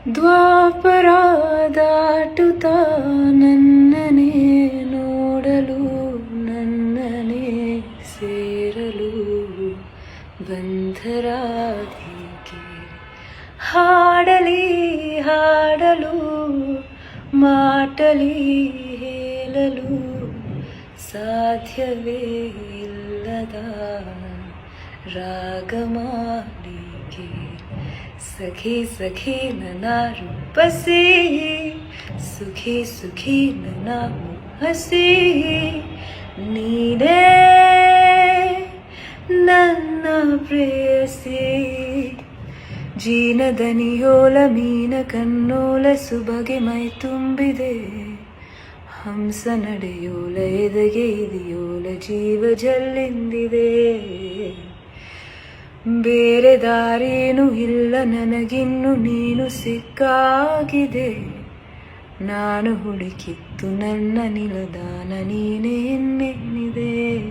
ದ್ವಾಪರ ದಾಟುತ್ತಾ ನನ್ನನೇ ನೋಡಲು ನನ್ನನೇ ಸೇರಲು ಬಂಧರಾಧಿಕೆ ಹಾಡಲಿ ಹಾಡಲು ಮಾಟಲಿ ಹೇಳಲು ಸಾಧ್ಯವೇ ಇಲ್ಲದ ರಾಗಮಾಲಿಕೆ ಸಖಿ ಸಖಿ ನನ್ನ ರೂಪಸಿ ಸುಖಿ ಸುಖಿ ನನ್ನ ಹಸಿ ನೀನೇ ನನ್ನ ಪ್ರೇಯಸಿ ಜೀನದನಿಯೋಲ ಮೀನ ಕನ್ನೋಲ ಸುಬಗೆ ಮೈ ತುಂಬಿದೆ ಹಂಸ ನಡೆಯೋಲ ಎದೆಗೆ ಇದೆಯೋಲ ಜೀವ ಜಲ್ಲಿಂದಿದೆ ಬೇರೆ ದಾರೇನು ಇಲ್ಲ ನನಗಿನ್ನು ನೀನು ಸಿಕ್ಕಾಗಿದೆ ನಾನು ಹುಡುಕಿತ್ತು ನನ್ನ ನಿಲದಾನ ನೀನೇ ಎನ್ನೆನಿದೆ